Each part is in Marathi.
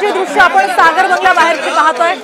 अशी दृश्य आपण सागर बंगला बाहेरची पाहतोय।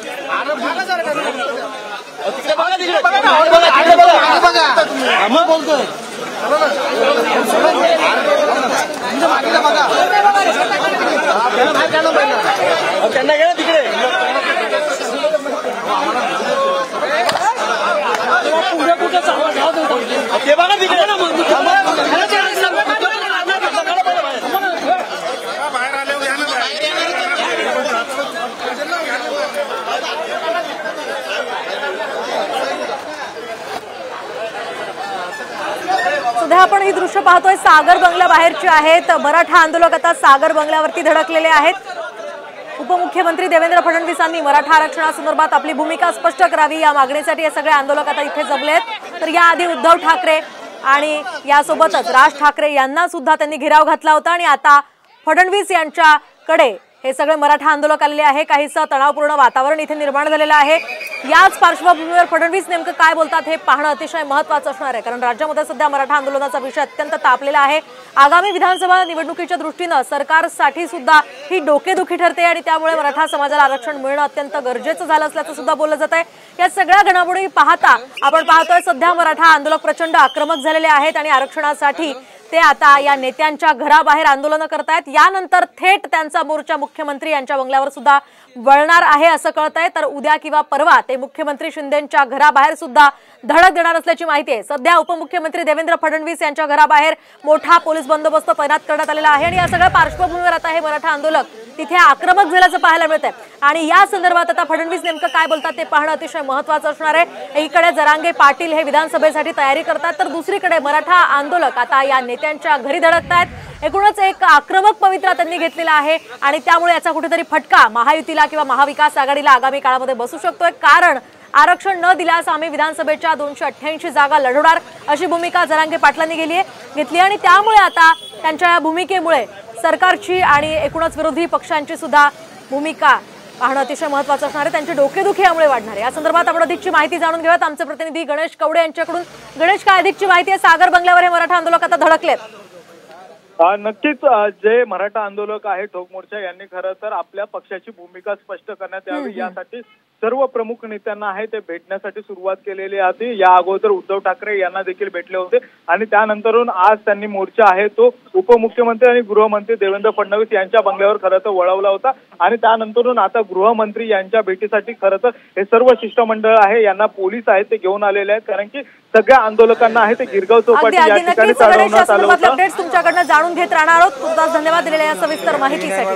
सध्या आपण ही दृश्य पाहतोय सागर बंगला बाहेरची आहेत। मराठा आंदोलक आता सागर बंगल्यावरती धडकलेले आहेत। उपमुख्यमंत्री देवेंद्र फडणवीसांनी मराठा आरक्षणासंदर्भात आपली भूमिका स्पष्ट करावी या मागणीसाठी हे सगळे आंदोलक आता इथे जमले आहेत। तर याआधी उद्धव ठाकरे आणि यासोबतच राज ठाकरे यांना सुद्धा त्यांनी घेराव घातला होता आणि आता फडणवीस यांच्याकडे हे सगळे मराठा आंदोलक आलेले आहे। काहीसं तणावपूर्ण वातावरण इथे निर्माण झालेलं आहे। याच पार्श्वभूमीवर फडणवीस नेमकं काय बोलतात हे पाहणं अतिशय महत्त्वाचं असणार आहे, कारण राज्यामध्ये सध्या मराठा आंदोलनाचा विषय अत्यंत तापलेला आहे। आगामी विधानसभा निवडणुकीच्या दृष्टीने सरकारसाठी सुद्धा ही डोकेदुखी ठरते आणि त्यामुळे मराठा समाजाला आरक्षण मिळणं अत्यंत गरजेचं झालं असल्याचं सुद्धा बोललं जात आहे। या सगळ्या घडामोडी पाहता आपण पाहतोय सध्या मराठा आंदोलक प्रचंड आक्रमक झालेले आहेत आणि आरक्षणासाठी ते आता या नेत्यांच्या घराबाहेर आंदोलन करतायत। यानंतर थेट त्यांचा मोर्चा मुख्यमंत्री यांच्या बंगल्यावर सुद्धा वळणार आहे असं कळतंय। तर उद्या किंवा परवा ते मुख्यमंत्री शिंदेंच्या घराबाहेर सुद्धा धडक देणार असल्याची माहिती आहे। सध्या उपमुख्यमंत्री देवेंद्र फडणवीस यांच्या घराबाहेर मोठा पोलीस बंदोबस्त तैनात करण्यात आलेला आहे आणि या सगळ्या पार्श्वभूमीवर आता हे मराठा आंदोलक तिथे आक्रमक झाल्याचं पाहायला मिळतंय आणि या संदर्भात आता फडणवीस नेमकं काय बोलतात ते पाहणं अतिशय महत्त्वाचं असणार आहे। एकीकडे जरांगे पाटील हे विधानसभेसाठी तयारी करतात तर दुसरीकडे मराठा आंदोलक आता या नेत्यांच्या घरी धडकतायत। एकूणच एक आक्रमक पवित्रा त्यांनी घेतलेला आहे आणि त्यामुळे याचा कुठेतरी फटका महायुतीला किंवा महाविकास आघाडीला आगामी काळामध्ये बसू शकतोय, कारण आरक्षण न दिल्यास आम्ही विधानसभेच्या 288 जागा लढवणार अशी भूमिका जरांगे पाटलांनी घेतली आणि त्यामुळे आता त्यांच्या या भूमिकेमुळे सरकारची आणि एकूणच विरोधी पक्षांची सुद्धा भूमिका पाहणं अतिशय महत्त्वाचं असणार आहे। त्यांची डोकेदुखी यामुळे वाढणार आहे। या संदर्भात आपण अधिकची माहिती जाणून घेऊयात आमचे प्रतिनिधी गणेश कवडे यांच्याकडून। गणेश, काय अधिकची माहिती आहे? सागर बंगल्यावर हे मराठा आंदोलक आता धडकलेत। नक्कीच जे मराठा आंदोलक आहे ठोक मोर्चा यांनी खरं तर आपल्या पक्षाची भूमिका स्पष्ट करण्यात यावी यासाठी सर्व प्रमुख नेत्यांना आहे ते भेटण्यासाठी सुरुवात केलेली आहे। या अगोदर उद्धव ठाकरे यांना देखील भेटले होते आणि त्यानंतरून आज त्यांनी मोर्चा आहे तो उपमुख्यमंत्री आणि गृहमंत्री देवेंद्र फडणवीस यांच्या बंगल्यावर खरं तर वळवला होता आणि त्यानंतरून आता गृहमंत्री यांच्या भेटीसाठी खरं तर हे सर्व शिष्टमंडळ आहे यांना पोलीस आहेत ते घेऊन आलेले आहेत, कारण की सगळ्या आंदोलकांना आहे ते गिरगाव चौपाटी या ठिकाणी चालवण्यात आलं होतं। अपडेट्स तुमच्याकडनं जाणून घेत राहणार आहोत। तुमचा धन्यवाद दिलेल्या या सविस्तर माहितीसाठी।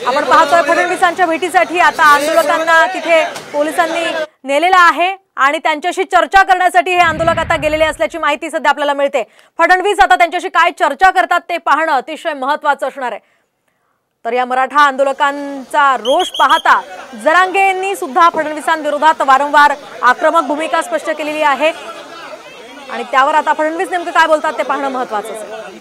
आपण पाहतोय फडणवीसांच्या भेटीसाठी आता आंदोलकांना तिथे पोलिसांनी नेलेला आहे आणि त्यांच्याशी चर्चा करण्यासाठी हे आंदोलक आता गेलेले असल्याची माहिती सध्या आपल्याला मिळते। फडणवीस आता त्यांच्याशी काय चर्चा करतात ते पाहणं अतिशय महत्त्वाचं असणार आहे। तर या मराठा आंदोलकांचा रोष पाहता जरांगेंनी सुद्धा फडणवीसांविरोधात वारंवार आक्रमक भूमिका स्पष्ट केलेली आहे आणि त्यावर आता फडणवीस नेमकं काय बोलतात ते पाहणं महत्त्वाचं आहे।